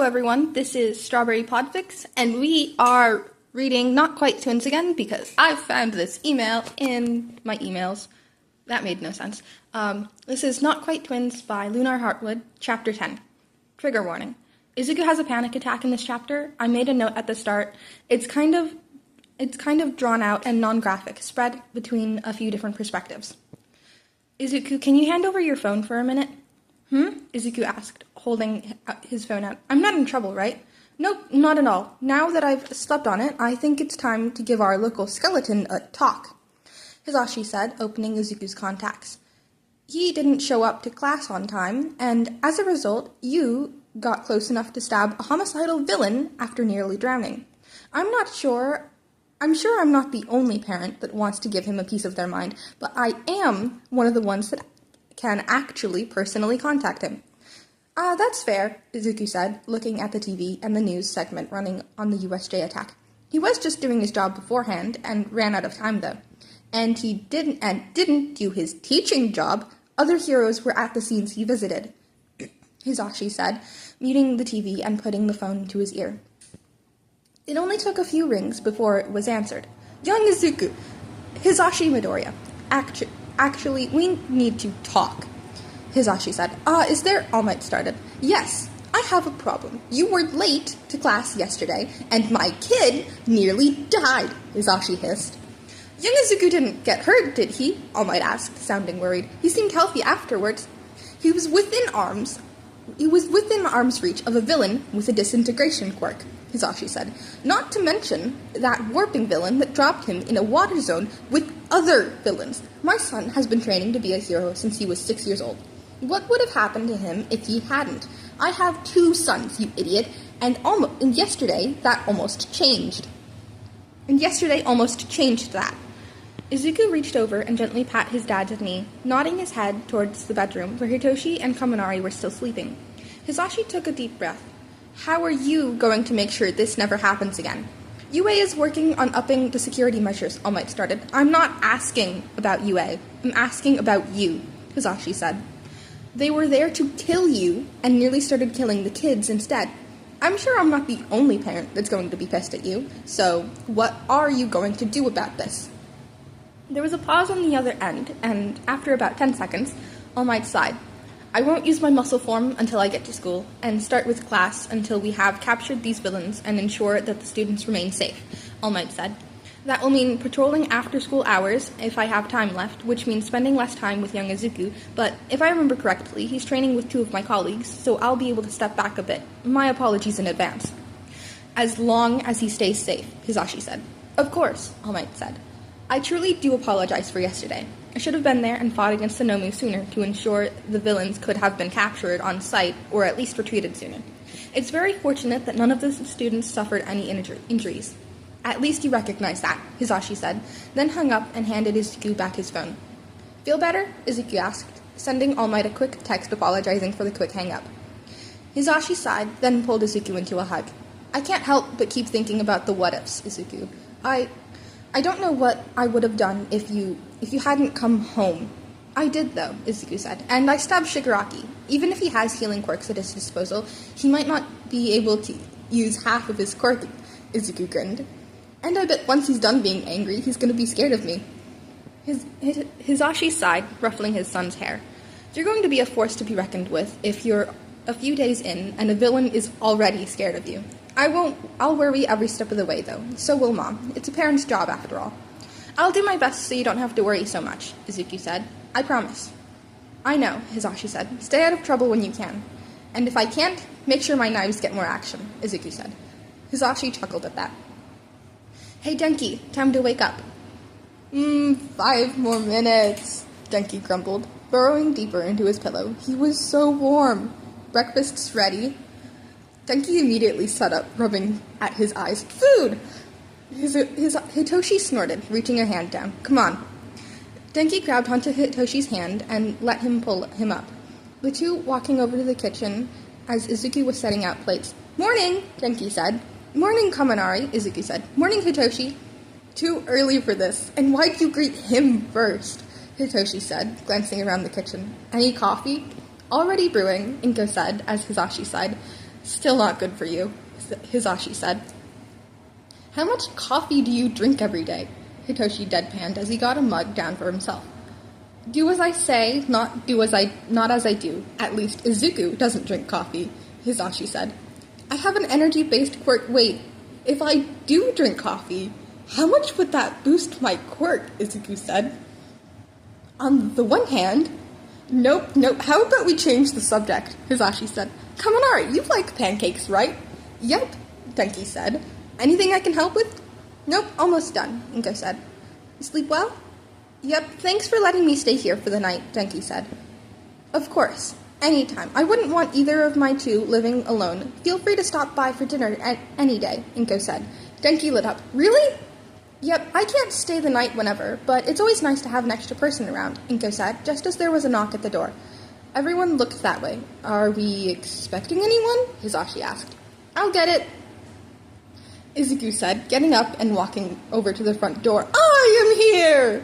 everyone, this is Strawberry Podfix, and we are reading Not Quite Twins again because I found this email in my emails. That made no sense. This is Not Quite Twins by Lunar Heartwood, Chapter 10. Trigger warning. Izuku has a panic attack in this chapter. I made a note at the start. It's kind of drawn out and non-graphic, spread between a few different perspectives. Izuku, can you hand over your phone for a minute? Izuku asked, holding his phone out. I'm not in trouble, right? Nope, not at all. Now that I've slept on it, I think it's time to give our local skeleton a talk, Hisashi said, opening Izuku's contacts. He didn't show up to class on time, and as a result, you got close enough to stab a homicidal villain after nearly drowning. I'm sure I'm not the only parent that wants to give him a piece of their mind, but I am one of the ones that can actually personally contact him. That's fair, Izuku said, looking at the TV and the news segment running on the USJ attack. He was just doing his job beforehand and ran out of time, though. And he didn't do his teaching job. Other heroes were at the scenes he visited, Hisashi said, muting the TV and putting the phone to his ear. It only took a few rings before it was answered. Young Izuku, Hisashi Midoriya. Actually, we need to talk, Hisashi said. Is there? All Might started. Yes, I have a problem. You were late to class yesterday, and my kid nearly died, Hisashi hissed. Young Izuku didn't get hurt, did he? All Might asked, sounding worried. He seemed healthy afterwards. He was within arm's reach of a villain with a disintegration quirk, Hisashi said. Not to mention that warping villain that dropped him in a water zone with other villains. My son has been training to be a hero since he was 6 years old. What would have happened to him if he hadn't? I have 2 sons, you idiot, and yesterday almost changed that. Izuku reached over and gently pat his dad's knee, nodding his head towards the bedroom where Hitoshi and Kaminari were still sleeping. Hisashi took a deep breath. How are you going to make sure this never happens again? UA is working on upping the security measures, All Might started. I'm not asking about UA. I'm asking about you, Hisashi said. They were there to kill you and nearly started killing the kids instead. I'm sure I'm not the only parent that's going to be pissed at you, so what are you going to do about this? There was a pause on the other end, and after about 10 seconds, All Might sighed. I won't use my muscle form until I get to school, and start with class until we have captured these villains and ensure that the students remain safe, All Might said. That will mean patrolling after school hours, if I have time left, which means spending less time with young Izuku, but if I remember correctly, he's training with 2 of my colleagues, so I'll be able to step back a bit. My apologies in advance. As long as he stays safe, Hisashi said. Of course, All Might said. I truly do apologize for yesterday. I should have been there and fought against the Nomu sooner to ensure the villains could have been captured on site or at least retreated sooner. It's very fortunate that none of the students suffered any injuries. At least you recognize that, Hisashi said, then hung up and handed Izuku back his phone. Feel better? Izuku asked, sending All Might a quick text apologizing for the quick hang-up. Hisashi sighed, then pulled Izuku into a hug. I can't help but keep thinking about the what-ifs, Izuku. I don't know what I would have done if you hadn't come home. I did, though, Izuku said, and I stabbed Shigaraki. Even if he has healing quirks at his disposal, he might not be able to use half of his quirk, Izuku grinned. And I bet once he's done being angry, he's going to be scared of me. Hisashi sighed, ruffling his son's hair. You're going to be a force to be reckoned with if you're a few days in and a villain is already scared of you. I'll worry every step of the way, though. So will Mom. It's a parent's job, after all. I'll do my best so you don't have to worry so much, Izuku said. I promise. I know, Hisashi said. Stay out of trouble when you can. And if I can't, make sure my knives get more action, Izuku said. Hisashi chuckled at that. Hey, Denki, time to wake up. 5 more minutes, Denki grumbled, burrowing deeper into his pillow. He was so warm. Breakfast's ready. Denki immediately sat up, rubbing at his eyes. Food! Hitoshi snorted, reaching a hand down. Come on. Denki grabbed onto Hitoshi's hand and let him pull him up. The two walking over to the kitchen as Izuku was setting out plates. Morning, Denki said. Morning, Kaminari, Izuku said. Morning, Hitoshi. Too early for this, and why'd you greet him first? Hitoshi said, glancing around the kitchen. Any coffee? Already brewing, Inko said, as Hisashi sighed. Still not good for you, Hisashi said. How much coffee do you drink every day? Hitoshi deadpanned as he got a mug down for himself. Do as I say, not as I do. At least Izuku doesn't drink coffee, Hisashi said. I have an energy-based quirk. Wait, if I do drink coffee, how much would that boost my quirk? Izuku said. On the one hand, Nope, how about we change the subject? Hisashi said. Kaminari, you like pancakes, right? Yep, Denki said. Anything I can help with? Nope, almost done, Inko said. You sleep well? Yep, thanks for letting me stay here for the night, Denki said. Of course, anytime. I wouldn't want either of my two living alone. Feel free to stop by for dinner any day, Inko said. Denki lit up. Really? Yep, I can't stay the night whenever, but it's always nice to have an extra person around, Inko said, just as there was a knock at the door. Everyone looked that way. Are we expecting anyone? Hisashi asked. I'll get it, Izuku said, getting up and walking over to the front door. I am here!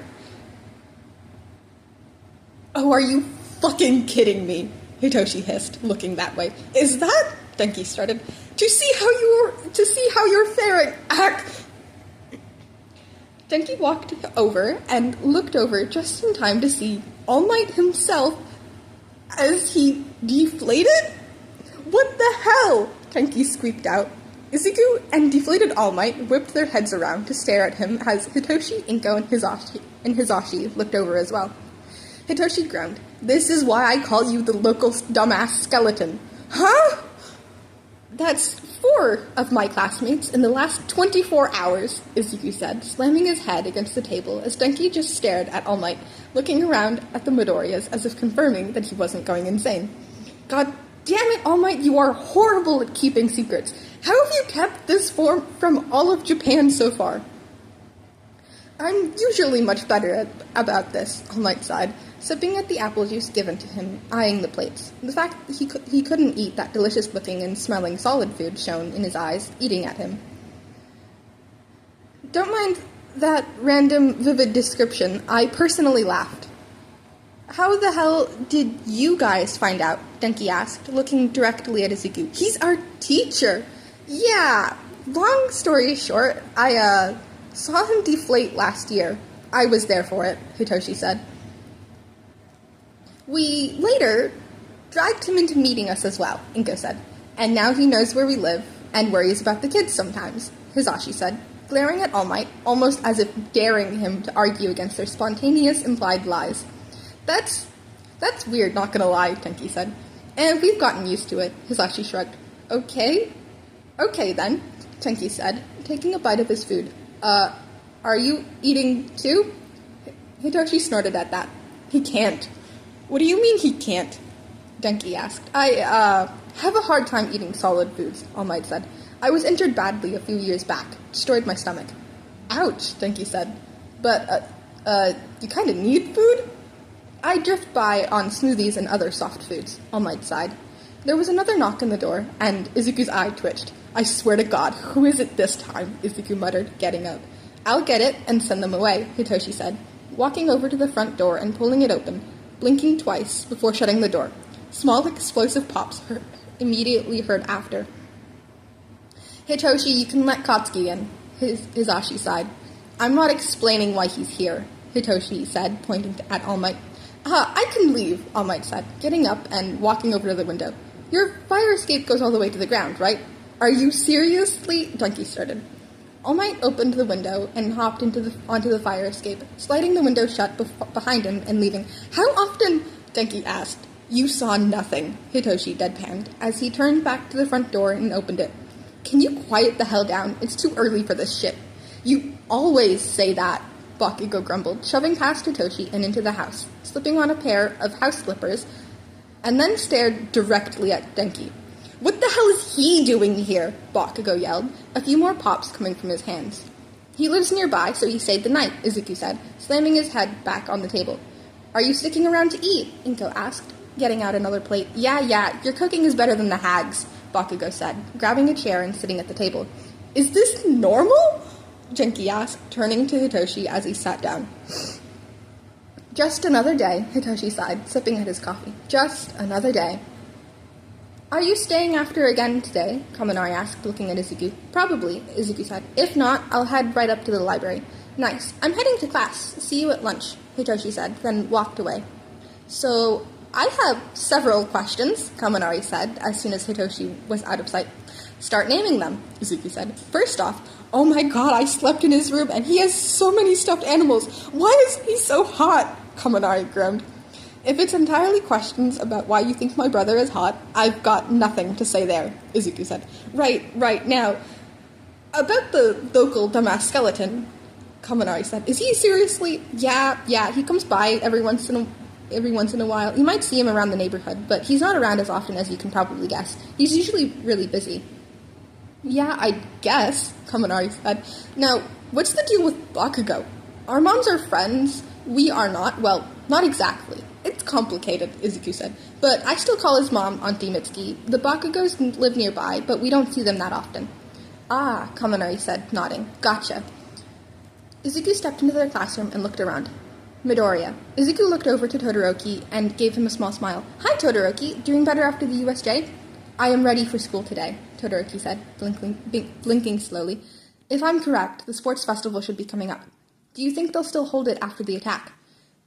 Oh, are you fucking kidding me? Hitoshi hissed, looking that way. Is that? Denki started. To see how you're faring. Denki walked over and looked over just in time to see All Might himself as he deflated? What the hell? Denki squeaked out. Izuku and deflated All Might whipped their heads around to stare at him as Hitoshi, Inko, and Hisashi looked over as well. Hitoshi groaned. This is why I call you the local dumbass skeleton. Huh? That's 4 of my classmates in the last 24 hours, Izuku said, slamming his head against the table as Denki just stared at All Might, looking around at the Midoriyas as if confirming that he wasn't going insane. God damn it, All Might, you are horrible at keeping secrets. How have you kept this from all of Japan so far? I'm usually much better about this, All Might sighed, sipping at the apple juice given to him, eyeing the plates. The fact that he couldn't eat that delicious-looking and smelling solid food shone in his eyes, eating at him. Don't mind that random, vivid description. I personally laughed. How the hell did you guys find out? Denki asked, looking directly at Izuku. He's our teacher! Yeah, long story short, I saw him deflate last year. I was there for it, Hitoshi said. We later dragged him into meeting us as well, Inko said. And now he knows where we live and worries about the kids sometimes, Hisashi said, glaring at All Might, almost as if daring him to argue against their spontaneous implied lies. That's weird, not gonna lie, Denki said. And we've gotten used to it, Hisashi shrugged. Okay then, Denki said, taking a bite of his food. Are you eating too? Hitoshi snorted at that. He can't. What do you mean he can't? Denki asked. I have a hard time eating solid foods, All Might said. I was injured badly a few years back. Destroyed my stomach. Ouch, Denki said. But, you kinda need food? I drift by on smoothies and other soft foods, All Might sighed. There was another knock on the door, and Izuku's eye twitched. I swear to God, who is it this time? Izuku muttered, getting up. I'll get it and send them away, Hitoshi said, walking over to the front door and pulling it open, blinking twice before shutting the door. Small explosive pops immediately heard after. Hitoshi, you can let Katsuki in, Hisashi sighed. I'm not explaining why he's here, Hitoshi said, pointing at All Might. I can leave, All Might said, getting up and walking over to the window. Your fire escape goes all the way to the ground, right? Are you seriously? Denki started. All Might opened the window and hopped onto the fire escape, sliding the window shut behind him and leaving. How often? Denki asked. You saw nothing, Hitoshi deadpanned, as he turned back to the front door and opened it. Can you quiet the hell down? It's too early for this shit. You always say that, Bakugo grumbled, shoving past Hitoshi and into the house, slipping on a pair of house slippers, and then stared directly at Denki. What the hell is he doing here? Bakugo yelled, a few more pops coming from his hands. He lives nearby, so he stayed the night, Izuku said, slamming his head back on the table. Are you sticking around to eat? Inko asked, getting out another plate. Yeah, your cooking is better than the hag's, Bakugo said, grabbing a chair and sitting at the table. Is this normal? Denki asked, turning to Hitoshi as he sat down. Just another day, Hitoshi sighed, sipping at his coffee. Just another day. Are you staying after again today? Kaminari asked, looking at Izuku. Probably, Izuku said. If not, I'll head right up to the library. Nice. I'm heading to class. See you at lunch, Hitoshi said, then walked away. So, I have several questions, Kaminari said, as soon as Hitoshi was out of sight. Start naming them, Izuku said. First off, oh my god, I slept in his room and he has so many stuffed animals. Why is he so hot? Kaminari groaned. If it's entirely questions about why you think my brother is hot, I've got nothing to say there, Izuku said. Right, now. About the local dumbass skeleton, Kaminari said. Is he seriously? Yeah, he comes by every once in a while. You might see him around the neighborhood, but he's not around as often as you can probably guess. He's usually really busy. Yeah, I guess, Kaminari said. Now, what's the deal with Bakugo? Our moms are friends. We are not. Well, not exactly. It's complicated, Izuku said. But I still call his mom Auntie Mitsuki. The Bakugos live nearby, but we don't see them that often. Ah, Kaminari said, nodding. Gotcha. Izuku stepped into their classroom and looked around. Midoriya. Izuku looked over to Todoroki and gave him a small smile. Hi, Todoroki. Doing better after the USJ? I am ready for school today, Todoroki said, blinking slowly. If I'm correct, the sports festival should be coming up. Do you think they'll still hold it after the attack?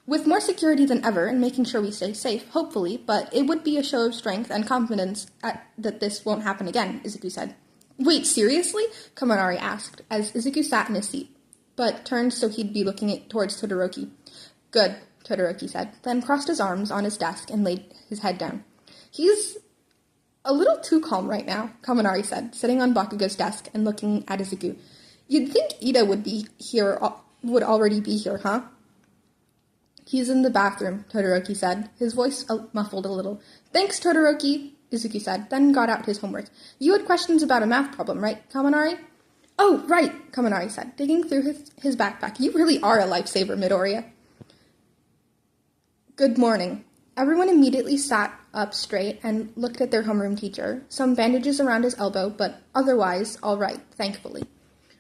With more security than ever and making sure we stay safe, hopefully, but it would be a show of strength and confidence that this won't happen again, Izuku said. Wait, seriously? Kaminari asked, as Izuku sat in his seat, but turned so he'd be looking towards Todoroki. Good, Todoroki said, then crossed his arms on his desk and laid his head down. He's a little too calm right now, Kaminari said, sitting on Bakugo's desk and looking at Izuku. You'd think Ida would already be here, huh? He's in the bathroom, Todoroki said, his voice muffled a little. Thanks, Todoroki, Izuku said, then got out his homework. You had questions about a math problem, right, Kaminari? Oh, right, Kaminari said, digging through his backpack. You really are a lifesaver, Midoriya. Good morning. Everyone immediately sat up straight and looked at their homeroom teacher, some bandages around his elbow, but otherwise all right, thankfully.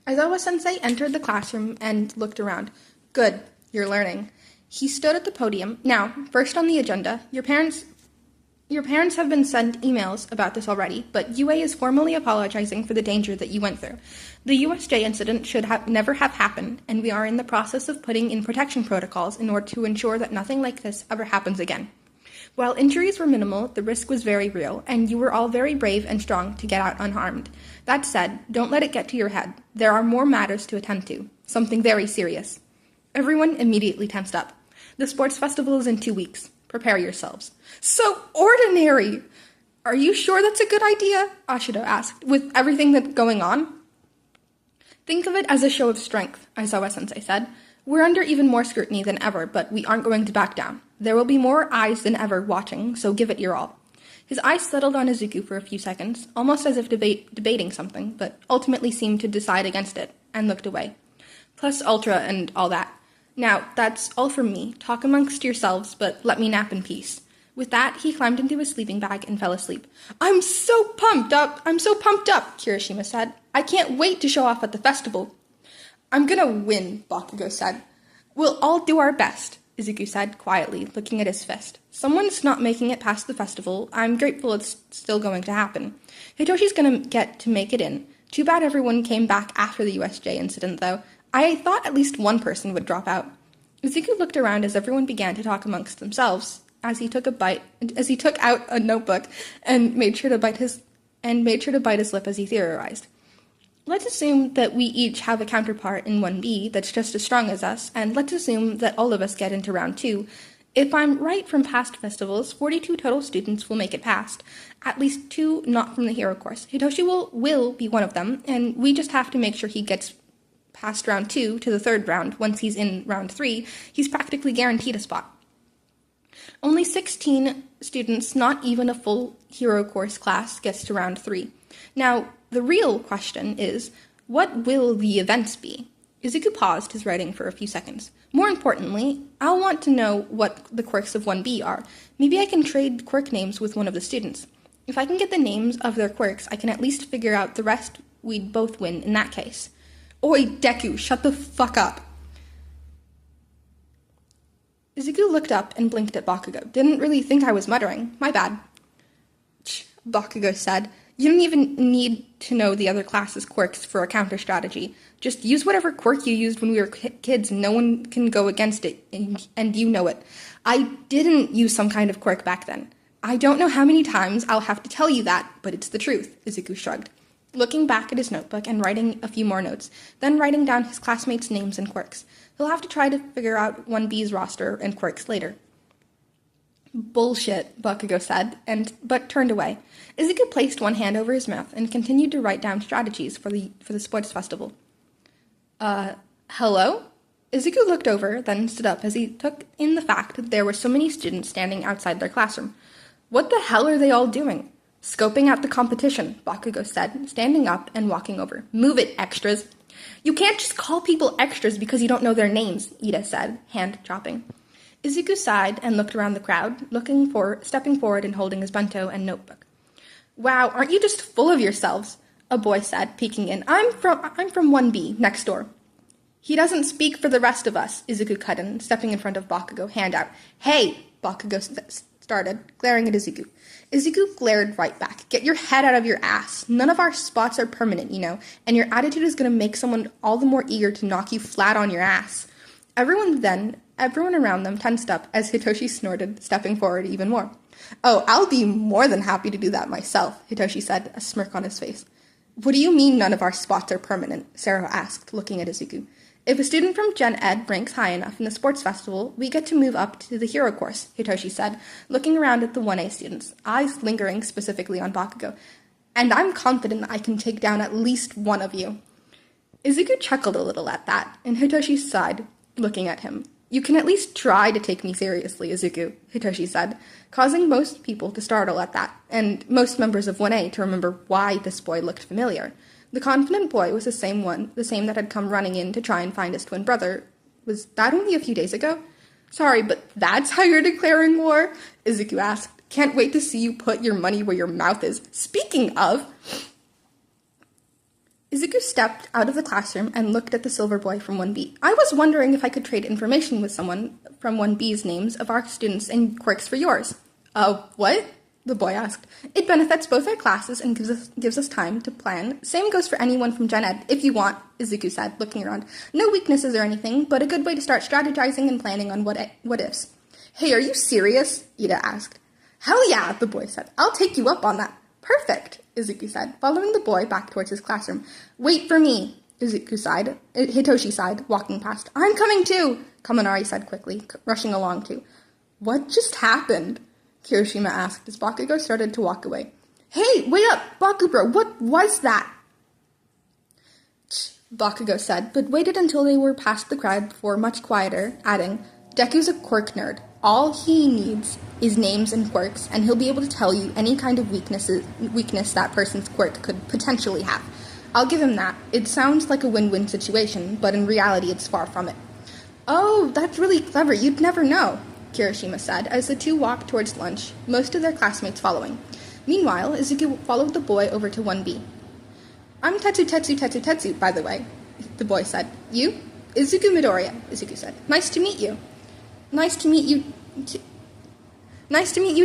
Aizawa-sensei entered the classroom and looked around. Good, you're learning. He stood at the podium. Now, first on the agenda, your parents have been sent emails about this already, but UA is formally apologizing for the danger that you went through. The USJ incident should never have happened, and we are in the process of putting in protection protocols in order to ensure that nothing like this ever happens again. While injuries were minimal, the risk was very real, and you were all very brave and strong to get out unharmed. That said, don't let it get to your head. There are more matters to attend to. Something very serious. Everyone immediately tensed up. The sports festival is in 2 weeks. Prepare yourselves. So ordinary! Are you sure that's a good idea? Ashido asked, with everything that's going on. Think of it as a show of strength, Aizawa-sensei said. We're under even more scrutiny than ever, but we aren't going to back down. There will be more eyes than ever watching, so give it your all. His eyes settled on Izuku for a few seconds, almost as if debating something, but ultimately seemed to decide against it, and looked away. Plus Ultra and all that. Now, that's all from me. Talk amongst yourselves, but let me nap in peace. With that, he climbed into his sleeping bag and fell asleep. I'm so pumped up, Kirishima said. I can't wait to show off at the festival. I'm gonna win, Bakugo said. We'll all do our best, Izuku said quietly, looking at his fist. Someone's not making it past the festival. I'm grateful it's still going to happen. Hitoshi's gonna get to make it in. Too bad everyone came back after the USJ incident, though. I thought at least one person would drop out. Izuku looked around as everyone began to talk amongst themselves, as he took out a notebook and made sure to bite his lip as he theorized. Let's assume that we each have a counterpart in 1B that's just as strong as us, and let's assume that all of us get into round 2. If I'm right from past festivals, 42 total students will make it past. At least 2 not from the hero course. Hitoshi will be one of them, and we just have to make sure he gets past round 2 to the 3rd round. Once he's in round 3, he's practically guaranteed a spot. Only 16 students, not even a full hero course class, gets to round 3. Now, the real question is, what will the events be? Izuku paused his writing for a few seconds. More importantly, I'll want to know what the quirks of 1B are. Maybe I can trade quirk names with one of the students. If I can get the names of their quirks, I can at least figure out the rest. We'd both win in that case. Oi, Deku, shut the fuck up. Izuku looked up and blinked at Bakugo. Didn't really think I was muttering. My bad. Bakugo said. You don't even need to know the other class's quirks for a counter strategy. Just use whatever quirk you used when we were kids and no one can go against it, and you know it. I didn't use some kind of quirk back then. I don't know how many times I'll have to tell you that, but it's the truth, Izuku shrugged, looking back at his notebook and writing a few more notes, then writing down his classmates' names and quirks. He'll have to try to figure out 1B's roster and quirks later. Bullshit, Bakugo said, but turned away. Izuku placed one hand over his mouth and continued to write down strategies for the sports festival. Hello? Izuku looked over, then stood up as he took in the fact that there were so many students standing outside their classroom. What the hell are they all doing? Scoping out the competition, Bakugo said, standing up and walking over. Move it, extras. You can't just call people extras because you don't know their names, Ida said, hand chopping. Izuku sighed and looked around the crowd, stepping forward and holding his bento and notebook. Wow, aren't you just full of yourselves? A boy said, peeking in. I'm from 1B, next door. He doesn't speak for the rest of us, Izuku cut in, stepping in front of Bakugo, hand out. Hey, Bakugo started, glaring at Izuku. Izuku glared right back. Get your head out of your ass. None of our spots are permanent, you know, and your attitude is going to make someone all the more eager to knock you flat on your ass. Everyone around them tensed up as Hitoshi snorted, stepping forward even more. Oh, I'll be more than happy to do that myself, Hitoshi said, a smirk on his face. What do you mean none of our spots are permanent? Sero asked, looking at Izuku. If a student from Gen Ed ranks high enough in the sports festival, we get to move up to the hero course, Hitoshi said, looking around at the 1A students, eyes lingering specifically on Bakugo. And I'm confident I can take down at least one of you. Izuku chuckled a little at that, and Hitoshi sighed, looking at him. You can at least try to take me seriously, Izuku, Hitoshi said, causing most people to startle at that, and most members of 1A to remember why this boy looked familiar. The confident boy was the same that had come running in to try and find his twin brother. Was that only a few days ago? Sorry, but that's how you're declaring war? Izuku asked. Can't wait to see you put your money where your mouth is. Speaking of... Izuku stepped out of the classroom and looked at the silver boy from 1B. I was wondering if I could trade information with someone from 1B's names of our students and quirks for yours. What? The boy asked. It benefits both our classes and gives us time to plan. Same goes for anyone from Gen Ed, if you want, Izuku said, looking around. No weaknesses or anything, but a good way to start strategizing and planning on what ifs. Hey, are you serious? Ida asked. Hell yeah, the boy said. I'll take you up on that. Perfect, Izuku said, following the boy back towards his classroom. Wait for me, Hitoshi sighed, walking past. I'm coming too, Kaminari said quickly, rushing along too. What just happened? Kirishima asked as Bakugo started to walk away. Hey, wait up, Bakubro, what was that? Bakugo said, but waited until they were past the crowd before much quieter, adding, Deku's a quirk nerd. All he needs is names and quirks, and he'll be able to tell you any kind of weakness that person's quirk could potentially have. I'll give him that. It sounds like a win-win situation, but in reality it's far from it. Oh, that's really clever. You'd never know, Kirishima said, as the two walked towards lunch, most of their classmates following. Meanwhile, Izuku followed the boy over to 1B. I'm Tetsu, by the way, the boy said. You? Izuku Midoriya, Izuku said. Nice to meet you. Nice to meet you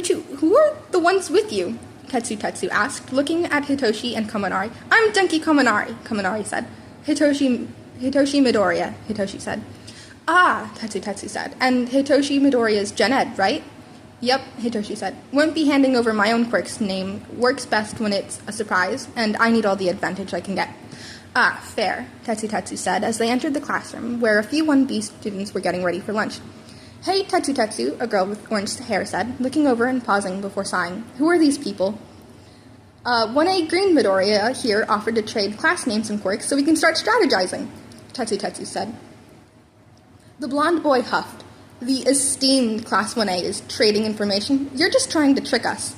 too. Who are the ones with you? Tetsu asked, looking at Hitoshi and Kaminari. I'm Denki Kaminari said. Hitoshi Midoriya, Hitoshi said. Ah, Tetsu said. And Hitoshi Midoriya's Gen Ed, right? Yep, Hitoshi said. Won't be handing over my own quirk's name. Works best when it's a surprise, and I need all the advantage I can get. Ah, fair, Tetsu said as they entered the classroom, where a few 1B students were getting ready for lunch. Hey, Tetsu, a girl with orange hair said, looking over and pausing before sighing. Who are these people? 1A Green Midoriya here offered to trade class names and quirks so we can start strategizing, Tetsu said. The blonde boy huffed. The esteemed Class 1A is trading information. You're just trying to trick us.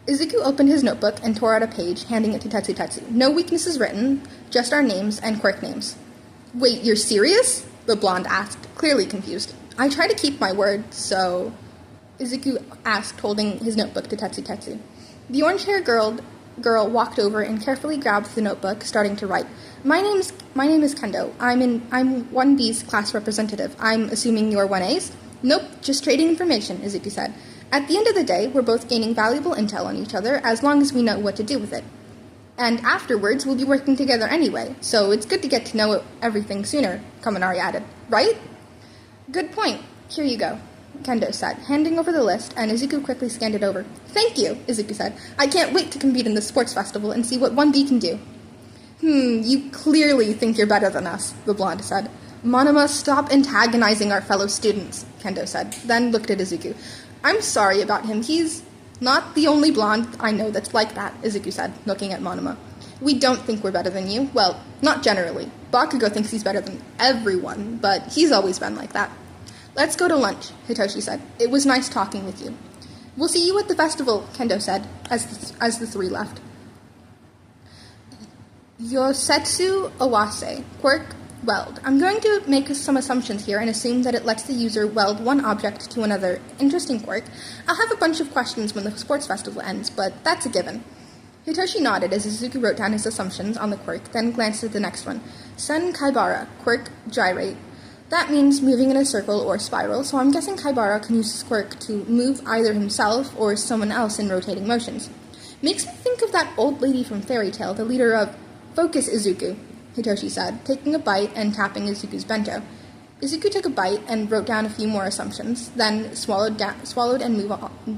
Izuku opened his notebook and tore out a page, handing it to Tetsu. No weaknesses written, just our names and quirk names. Wait, you're serious? The blonde asked, clearly confused. I try to keep my word, so... Izuku asked, holding his notebook to Tetsu. The orange-haired girl walked over and carefully grabbed the notebook, starting to write. My name is Kendo. I'm 1B's class representative. I'm assuming you're 1A's? Nope, just trading information, Izuku said. At the end of the day, we're both gaining valuable intel on each other as long as we know what to do with it. And afterwards, we'll be working together anyway, so it's good to get to know everything sooner, Kaminari added. Right? Good point. Here you go, Kendo said, handing over the list, and Izuku quickly scanned it over. Thank you, Izuku said. I can't wait to compete in the sports festival and see what 1B can do. You clearly think you're better than us, the blonde said. Monoma, stop antagonizing our fellow students, Kendo said, then looked at Izuku. I'm sorry about him. He's not the only blonde I know that's like that, Izuku said, looking at Monoma. We don't think we're better than you. Well, not generally. Bakugo thinks he's better than everyone, but he's always been like that. Let's go to lunch, Hitoshi said. It was nice talking with you. We'll see you at the festival, Kendo said, as the three left. Yosetsu Owase, quirk, weld. I'm going to make some assumptions here and assume that it lets the user weld one object to another. Interesting quirk. I'll have a bunch of questions when the sports festival ends, but that's a given. Hitoshi nodded as Izuku wrote down his assumptions on the quirk, then glanced at the next one. Sen Kaibara, quirk, gyrate. That means moving in a circle or spiral, so I'm guessing Kaibara can use his quirk to move either himself or someone else in rotating motions. Makes me think of that old lady from Fairy Tail, the leader of Focus Izuku, Hitoshi said, taking a bite and tapping Izuku's bento. Izuku took a bite and wrote down a few more assumptions, then swallowed and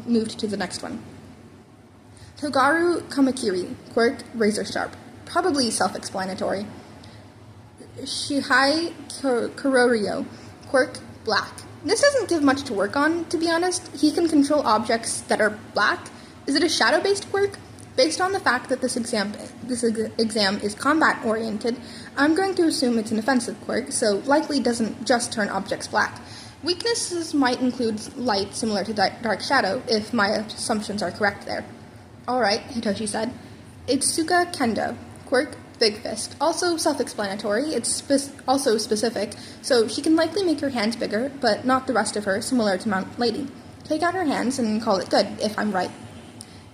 moved to the next one. Togaru Kamakiri, quirk, razor sharp. Probably self-explanatory. Shihai Kurorio, quirk, black. This doesn't give much to work on, to be honest. He can control objects that are black. Is it a shadow-based quirk? Based on the fact that this exam is combat-oriented, I'm going to assume it's an offensive quirk, so likely doesn't just turn objects black. Weaknesses might include light similar to dark shadow, if my assumptions are correct there. Alright, Hitoshi said. Itsuka Kendo, quirk, big fist. Also self-explanatory, it's also specific, so she can likely make her hands bigger, but not the rest of her, similar to Mount Lady. Take out her hands and call it good, if I'm right.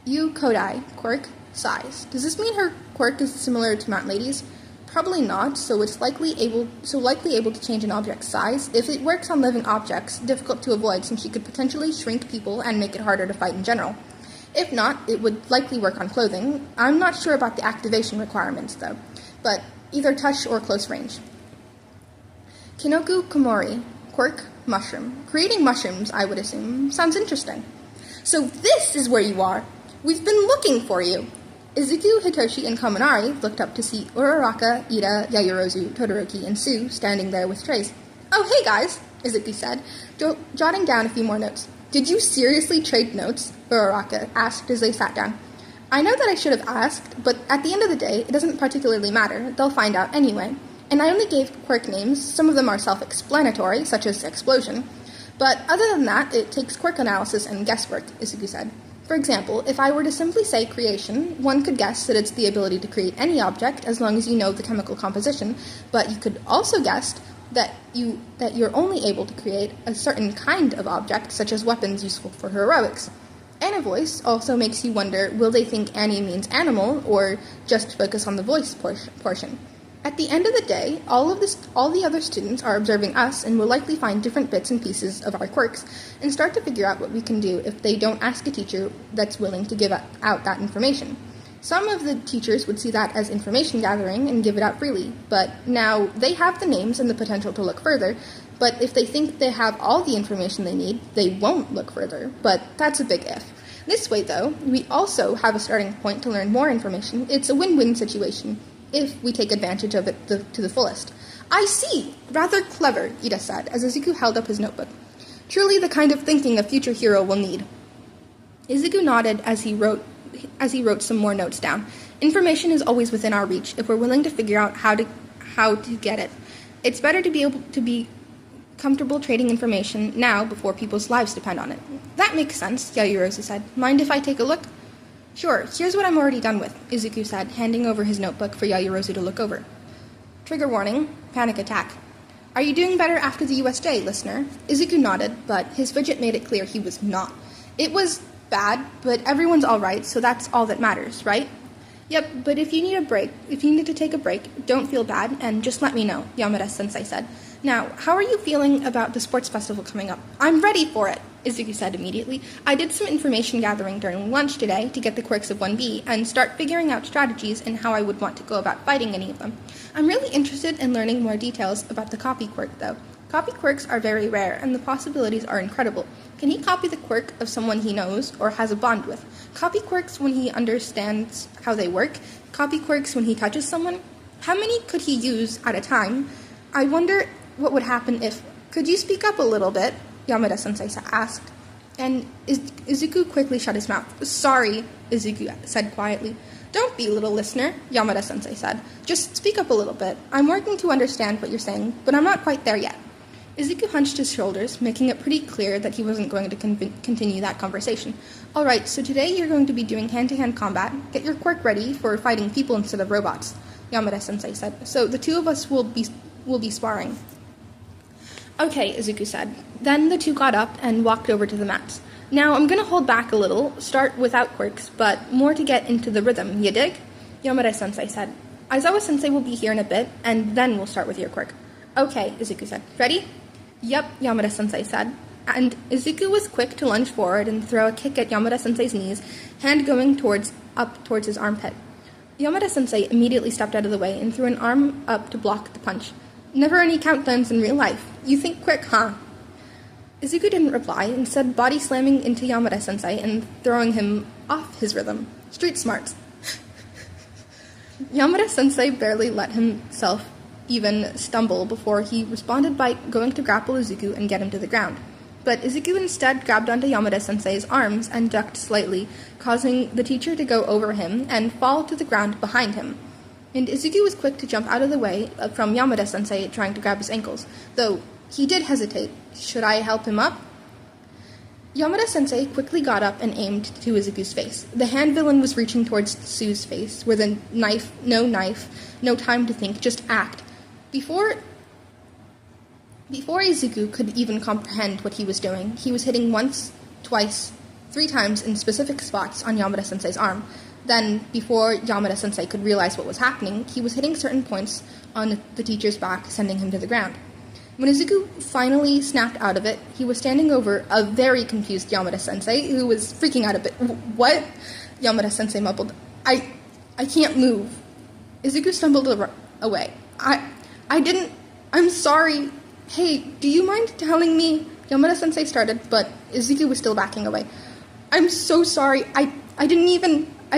Yu Kodai, quirk, size. Does this mean her quirk is similar to Mount Lady's? Probably not, so it's likely able to change an object's size. If it works on living objects, difficult to avoid since she could potentially shrink people and make it harder to fight in general. If not, it would likely work on clothing. I'm not sure about the activation requirements, though, but either touch or close range. Kinoku Komori, quirk, mushroom. Creating mushrooms, I would assume. Sounds interesting. So this is where you are! We've been looking for you! Izuku, Hitoshi, and Kaminari looked up to see Uraraka, Ida, Yayorozu, Todoroki, and Sue standing there with trays. Oh, hey guys, Izuku said, jotting down a few more notes. Did you seriously trade notes? Uraraka asked as they sat down. I know that I should have asked, but at the end of the day, it doesn't particularly matter. They'll find out anyway. And I only gave quirk names. Some of them are self-explanatory, such as explosion. But other than that, it takes quirk analysis and guesswork, Izuku said. For example, if I were to simply say creation, one could guess that it's the ability to create any object as long as you know the chemical composition, but you could also guess that you're only able to create a certain kind of object, such as weapons useful for heroics. Anna voice also makes you wonder, will they think Annie means animal, or just focus on the voice portion? At the end of the day, all the other students are observing us and will likely find different bits and pieces of our quirks and start to figure out what we can do if they don't ask a teacher that's willing to give out that information. Some of the teachers would see that as information gathering and give it out freely, but now they have the names and the potential to look further, but if they think they have all the information they need, they won't look further, but that's a big if. This way, though, we also have a starting point to learn more information. It's a win-win situation, if we take advantage of it to the fullest. I see! Rather clever, Ida said, as Izuku held up his notebook. Truly the kind of thinking a future hero will need. Izuku nodded as he wrote some more notes down. Information is always within our reach if we're willing to figure out how to get it. It's better to be able to be comfortable trading information now before people's lives depend on it. That makes sense, Yayorozu said. Mind if I take a look? Sure, here's what I'm already done with, Izuku said, handing over his notebook for Yayorozu to look over. Trigger warning, panic attack. Are you doing better after the USJ, listener? Izuku nodded, but his fidget made it clear he was not. It was bad, but everyone's alright, so that's all that matters, right? Yep, but if you need to take a break, don't feel bad, and just let me know, Yamada-sensei said. Now, how are you feeling about the sports festival coming up? I'm ready for it, Izuku said immediately. I did some information gathering during lunch today to get the quirks of 1B and start figuring out strategies and how I would want to go about fighting any of them. I'm really interested in learning more details about the copy quirk, though. Copy quirks are very rare, and the possibilities are incredible. Can he copy the quirk of someone he knows or has a bond with? Copy quirks when he understands how they work? Copy quirks when he touches someone? How many could he use at a time? I wonder what would happen if... Could you speak up a little bit? Yamada-sensei asked. And Izuku quickly shut his mouth. Sorry, Izuku said quietly. Don't be, little listener, Yamada-sensei said. Just speak up a little bit. I'm working to understand what you're saying, but I'm not quite there yet. Izuku hunched his shoulders, making it pretty clear that he wasn't going to continue that conversation. Alright, so today you're going to be doing hand-to-hand combat. Get your quirk ready for fighting people instead of robots, Yamada-sensei said. So the two of us will be sparring. Okay, Izuku said. Then the two got up and walked over to the mats. Now I'm going to hold back a little, start without quirks, but more to get into the rhythm, you dig? Yamada-sensei said. Aizawa-sensei will be here in a bit, and then we'll start with your quirk. Okay, Izuku said. Ready? Yep, Yamada-sensei said. And Izuku was quick to lunge forward and throw a kick at Yamada-sensei's knees, hand going up towards his armpit. Yamada-sensei immediately stepped out of the way and threw an arm up to block the punch. Never any countdowns in real life. You think quick, huh? Izuku didn't reply, instead body slamming into Yamada-sensei and throwing him off his rhythm. Street smarts. Yamada-sensei barely let himself even stumble before he responded by going to grapple Izuku and get him to the ground. But Izuku instead grabbed onto Yamada-sensei's arms and ducked slightly, causing the teacher to go over him and fall to the ground behind him. And Izuku was quick to jump out of the way from Yamada-sensei trying to grab his ankles, though he did hesitate. Should I help him up? Yamada-sensei quickly got up and aimed to Izuku's face. The hand villain was reaching towards Sue's face, where the knife, no time to think, just act. Before Izuku could even comprehend what he was doing, he was hitting once, twice, 3 times in specific spots on Yamada-sensei's arm. Then, before Yamada-sensei could realize what was happening, he was hitting certain points on the teacher's back, sending him to the ground. When Izuku finally snapped out of it, he was standing over a very confused Yamada-sensei, who was freaking out a bit. What? Yamada-sensei mumbled. I can't move. Izuku stumbled away. I'm sorry. Hey, do you mind telling me? Yamada-sensei started, but Izuku was still backing away. I'm so sorry. I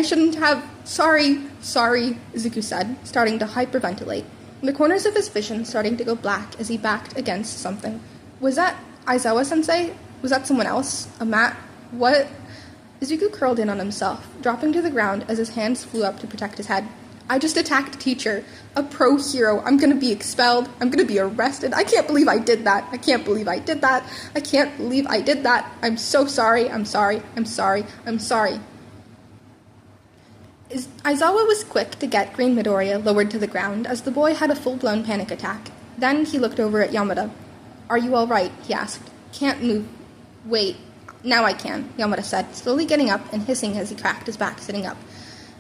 shouldn't have. Sorry, Izuku said, starting to hyperventilate. The corners of his vision starting to go black as he backed against something. Was that Aizawa-sensei? Was that someone else? A mat? What? Izuku curled in on himself, dropping to the ground as his hands flew up to protect his head. I just attacked a teacher, a pro hero. I'm gonna be expelled. I'm gonna be arrested. I can't believe I did that. I can't believe I did that. I can't believe I did that. I'm so sorry. I'm sorry. Aizawa was quick to get Green Midoriya lowered to the ground as the boy had a full-blown panic attack. Then he looked over at Yamada. Are you all right? He asked. Can't move. Wait. Now I can, Yamada said, slowly getting up and hissing as he cracked his back sitting up.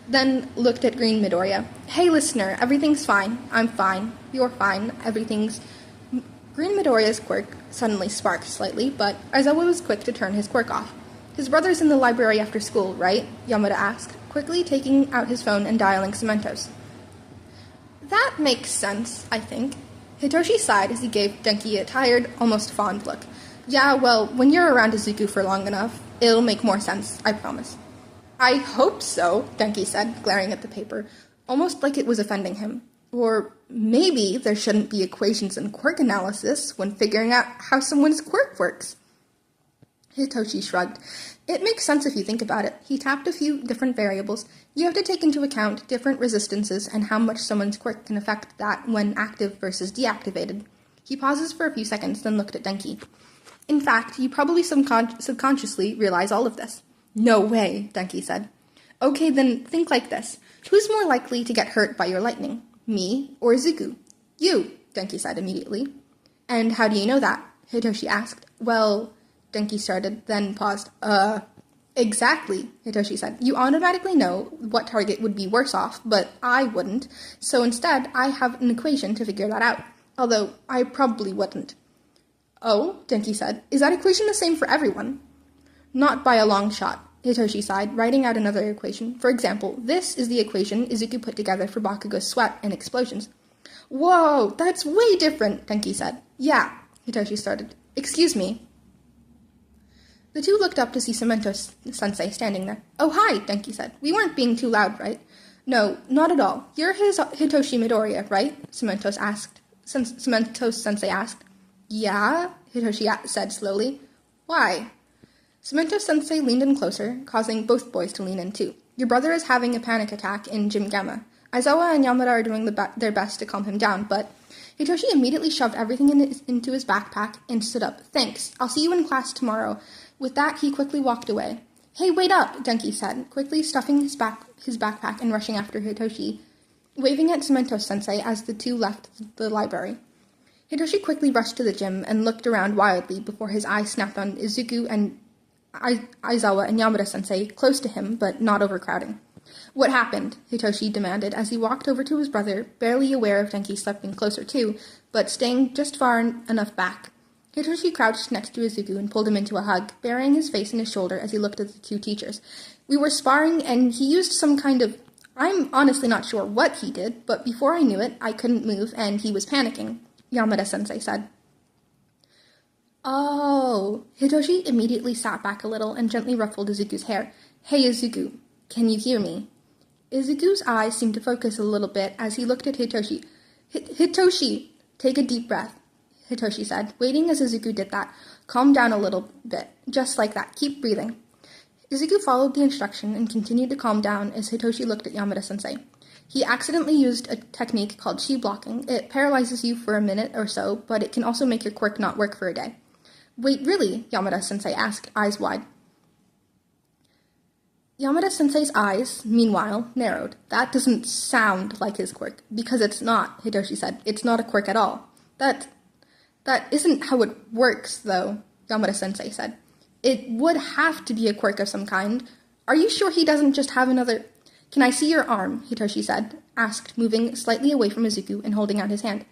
Then looked at Green Midoriya. Hey, listener, everything's fine. I'm fine. You're fine. Everything's... Green Midoriya's quirk suddenly sparked slightly, but Aizawa was quick to turn his quirk off. His brother's in the library after school, right? Yamada asked, quickly taking out his phone and dialing Cementos. That makes sense, I think. Hitoshi sighed as he gave Denki a tired, almost fond look. Yeah, well, when you're around Izuku for long enough, it'll make more sense, I promise. I hope so, Denki said, glaring at the paper, almost like it was offending him. Or maybe there shouldn't be equations in quirk analysis when figuring out how someone's quirk works. Hitoshi shrugged. It makes sense if you think about it. He tapped a few different variables. You have to take into account different resistances and how much someone's quirk can affect that when active versus deactivated. He pauses for a few seconds, then looked at Denki. In fact, you probably subconsciously realize all of this. No way, Denki said. Okay, then think like this. Who's more likely to get hurt by your lightning? Me or Izuku? You, Denki said immediately. And how do you know that? Hitoshi asked. Well, Denki started, then paused. Exactly, Hitoshi said. You automatically know what target would be worse off, but I wouldn't. So instead, I have an equation to figure that out. although I probably wouldn't. Oh, Denki said. Is that equation the same for everyone? Not by a long shot, Hitoshi sighed, writing out another equation. For example, this is the equation Izuku put together for Bakugo's sweat and explosions. Whoa, that's way different, Denki said. Yeah, Hitoshi started. Excuse me. The two looked up to see Cemento-sensei standing there. Oh, hi, Denki said. We weren't being too loud, right? No, not at all. You're Hitoshi Midoriya, right? Cemento-sensei asked. Yeah, Hitoshi said slowly. Why? Cemento-sensei leaned in closer, causing both boys to lean in too. Your brother is having a panic attack in Gym Gamma. Aizawa and Yamada are doing their best to calm him down, but Hitoshi immediately shoved everything into his backpack and stood up. Thanks. I'll see you in class tomorrow. With that, he quickly walked away. Hey, wait up, Denki said, quickly stuffing his backpack and rushing after Hitoshi, waving at Cemento-sensei as the two left the library. Hitoshi quickly rushed to the gym and looked around wildly before his eye snapped on Izuku and Aizawa and Yamada-sensei close to him, but not overcrowding. What happened? Hitoshi demanded as he walked over to his brother, barely aware of Denki stepping closer too, but staying just far enough back. Hitoshi crouched next to Izuku and pulled him into a hug, burying his face in his shoulder as he looked at the two teachers. We were sparring, and he used some kind of... I'm honestly not sure what he did, but before I knew it, I couldn't move, and he was panicking, Yamada-sensei said. Oh. Hitoshi immediately sat back a little and gently ruffled Izuku's hair. Hey, Izuku, can you hear me? Izuku's eyes seemed to focus a little bit as he looked at Hitoshi. Hitoshi, take a deep breath, Hitoshi said, waiting as Izuku did that. Calm down a little bit. Just like that. Keep breathing. Izuku followed the instruction and continued to calm down as Hitoshi looked at Yamada-sensei. He accidentally used a technique called chi blocking. It paralyzes you for a minute or so, but it can also make your quirk not work for a day. Wait, really? Yamada-sensei asked, eyes wide. Yamada-sensei's eyes, meanwhile, narrowed. That doesn't sound like his quirk. Because it's not, Hitoshi said. It's not a quirk at all. That isn't how it works, though, Yamada-sensei said. It would have to be a quirk of some kind. Are you sure he doesn't just have another... Can I see your arm? Hitoshi asked, moving slightly away from Izuku and holding out his hand.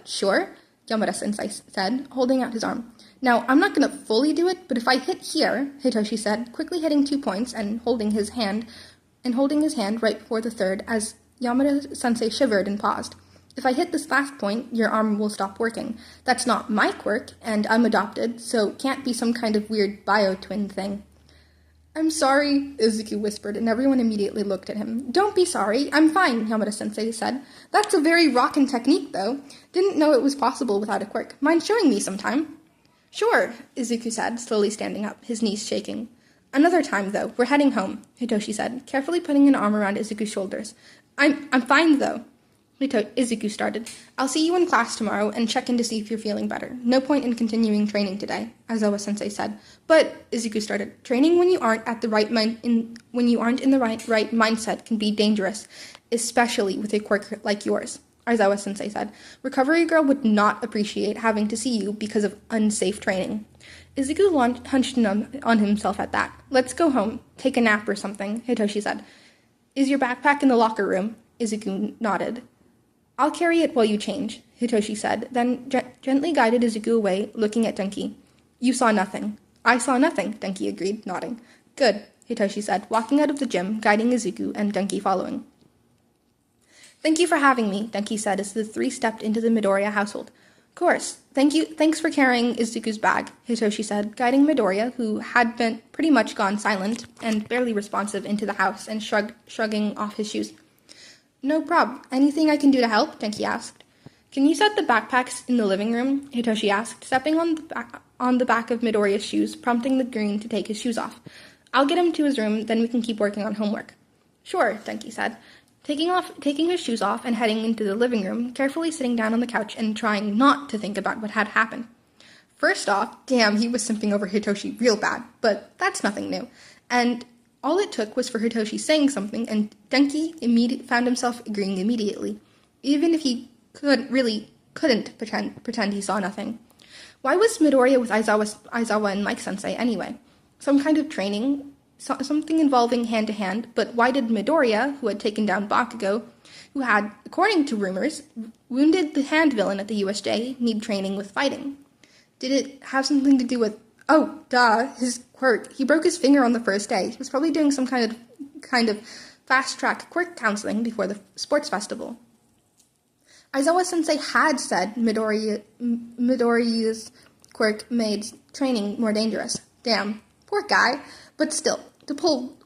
Sure, Yamada-sensei said, holding out his arm. Now, I'm not going to fully do it, but if I hit here, Hitoshi said, quickly hitting 2 points and holding his hand right before the third as Yamada-sensei shivered and paused. If I hit this last point, your arm will stop working. That's not my quirk, and I'm adopted, so it can't be some kind of weird bio-twin thing. I'm sorry, Izuku whispered, and everyone immediately looked at him. Don't be sorry, I'm fine, Yamada-sensei said. That's a very rockin' technique, though. Didn't know it was possible without a quirk. Mind showing me sometime? Sure, Izuku said, slowly standing up, his knees shaking. Another time, though. We're heading home, Hitoshi said, carefully putting an arm around Izuku's shoulders. I'm fine, though. Izuku started. I'll see you in class tomorrow and check in to see if you're feeling better. No point in continuing training today, Aizawa-sensei said. But, Izuku started, training when you aren't in the right mindset can be dangerous, especially with a quirk like yours, Aizawa-sensei said. Recovery Girl would not appreciate having to see you because of unsafe training. Izuku hunched on himself at that. Let's go home. Take a nap or something, Hitoshi said. Is your backpack in the locker room? Izuku nodded. I'll carry it while you change, Hitoshi said, then gently guided Izuku away, looking at Denki. You saw nothing. I saw nothing, Denki agreed, nodding. Good, Hitoshi said, walking out of the gym, guiding Izuku and Denki following. Thank you for having me, Denki said as the three stepped into the Midoriya household. Of course. Thanks for carrying Izuku's bag, Hitoshi said, guiding Midoriya, who had been pretty much gone silent and barely responsive, into the house and shrugging off his shoes. No prob. Anything I can do to help? Denki asked. Can you set the backpacks in the living room? Hitoshi asked, stepping on the back of Midoriya's shoes, prompting the green to take his shoes off. I'll get him to his room, then we can keep working on homework. Sure, Denki said, taking his shoes off and heading into the living room, carefully sitting down on the couch and trying not to think about what had happened. First off, damn, he was simping over Hitoshi real bad, but that's nothing new. And all it took was for Hitoshi saying something, and Denki found himself agreeing immediately, even if he couldn't pretend he saw nothing. Why was Midoriya with Aizawa and Mike Sensei anyway? Some kind of training something involving hand-to-hand, but why did Midoriya, who had taken down Bakugo, who had, according to rumors, wounded the hand villain at the USJ, need training with fighting? Did it have something to do with, oh, duh, his quirk? He broke his finger on the first day. He was probably doing some kind of fast-track quirk counseling before the sports festival. Aizawa-sensei had said Midoriya's quirk made training more dangerous. Damn, poor guy. But still, to pull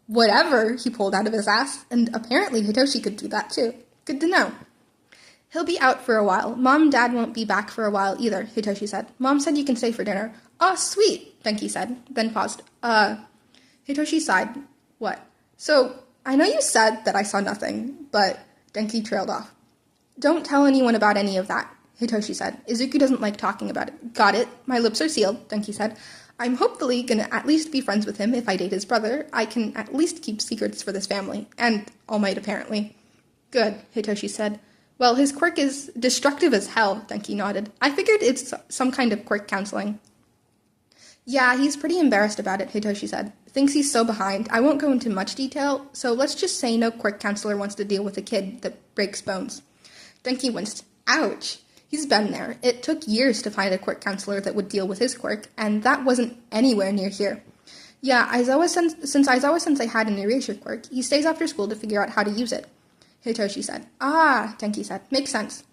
whatever he pulled out of his ass, and apparently Hitoshi could do that too. Good to know. He'll be out for a while. Mom and Dad won't be back for a while either, Hitoshi said. Mom said you can stay for dinner. Oh, sweet, Denki said, then paused. Hitoshi sighed. What? So, I know you said that I saw nothing, but Denki trailed off. Don't tell anyone about any of that, Hitoshi said. Izuku doesn't like talking about it. Got it. My lips are sealed, Denki said. I'm hopefully gonna at least be friends with him if I date his brother. I can at least keep secrets for this family. And All Might, apparently. Good, Hitoshi said. Well, his quirk is destructive as hell, Denki nodded. I figured it's some kind of quirk counseling. Yeah, he's pretty embarrassed about it, Hitoshi said. Thinks he's so behind. I won't go into much detail, so let's just say no quirk counselor wants to deal with a kid that breaks bones. Denki winced. Ouch. He's been there. It took years to find a quirk counselor that would deal with his quirk, and that wasn't anywhere near here. Yeah, since Aizawa-sensei had an erasure quirk, he stays after school to figure out how to use it, Hitoshi said. Ah, Denki said. Makes sense.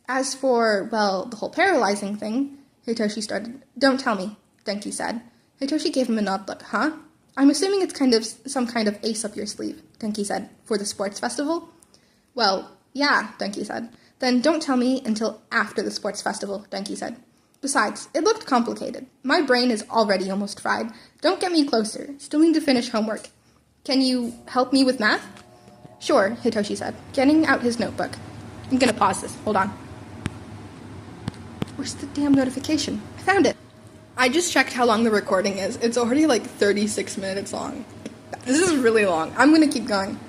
As for, well, the whole paralyzing thing, Hitoshi started. Don't tell me, Denki said. Hitoshi gave him a nod look. Huh? I'm assuming it's some kind of ace up your sleeve, Denki said. For the sports festival? Well, yeah, Denki said. Then don't tell me until after the sports festival, Denki said. Besides, it looked complicated. My brain is already almost fried. Don't get me closer. Still need to finish homework. Can you help me with math? Sure, Hitoshi said, getting out his notebook. I'm gonna pause this. Hold on. Where's the damn notification? I found it. I just checked how long the recording is. It's already like 36 minutes long. This is really long. I'm gonna keep going.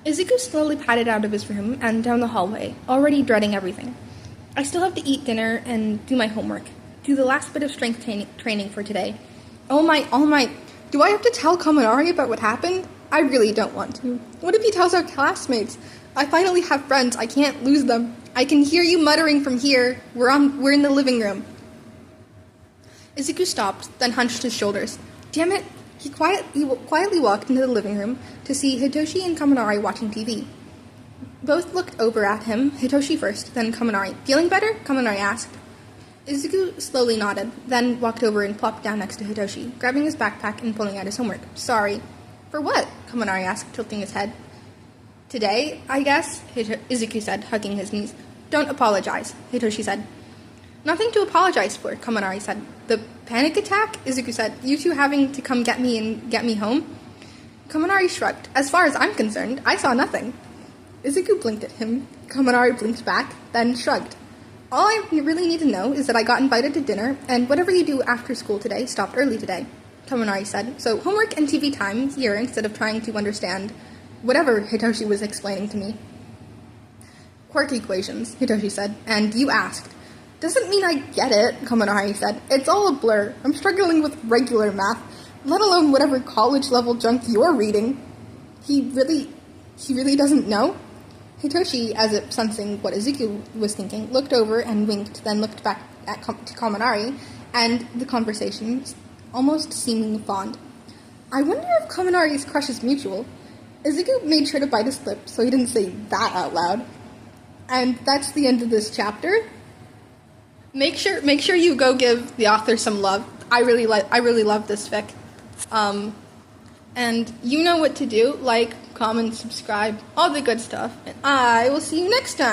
Izuku slowly padded out of his room and down the hallway, already dreading everything. I still have to eat dinner and do my homework. Do the last bit of strength training for today. Oh my, do I have to tell Kaminari about what happened? I really don't want to. What if he tells our classmates? I finally have friends, I can't lose them. I can hear you muttering from here. We're in the living room. Izuku stopped, then hunched his shoulders. Damn it. He quietly walked into the living room to see Hitoshi and Kaminari watching TV. Both looked over at him, Hitoshi first, then Kaminari. Feeling better? Kaminari asked. Izuku slowly nodded, then walked over and plopped down next to Hitoshi, grabbing his backpack and pulling out his homework. Sorry. For what? Kaminari asked, tilting his head. Today, I guess, Izuku said, hugging his knees. Don't apologize, Hitoshi said. Nothing to apologize for, Kaminari said. The panic attack? Izuku said. You two having to come get me and get me home? Kaminari shrugged. As far as I'm concerned, I saw nothing. Izuku blinked at him. Kaminari blinked back, then shrugged. All I really need to know is that I got invited to dinner, and whatever you do after school today stopped early today, Kaminari said. So homework and TV time here instead of trying to understand whatever Hitoshi was explaining to me. Quirk equations, Hitoshi said, and you asked. Doesn't mean I get it, Kaminari said. It's all a blur. I'm struggling with regular math, let alone whatever college-level junk you're reading. He really doesn't know? Hitoshi, as if sensing what Izuku was thinking, looked over and winked, then looked back to Kaminari, and the conversation almost seeming fond. I wonder if Kaminari's crush is mutual. Izuku made sure to bite his lip, so he didn't say that out loud. And that's the end of this chapter. Make sure you go give the author some love. I really love this fic. And you know what to do. Like, comment, subscribe, all the good stuff. And I will see you next time.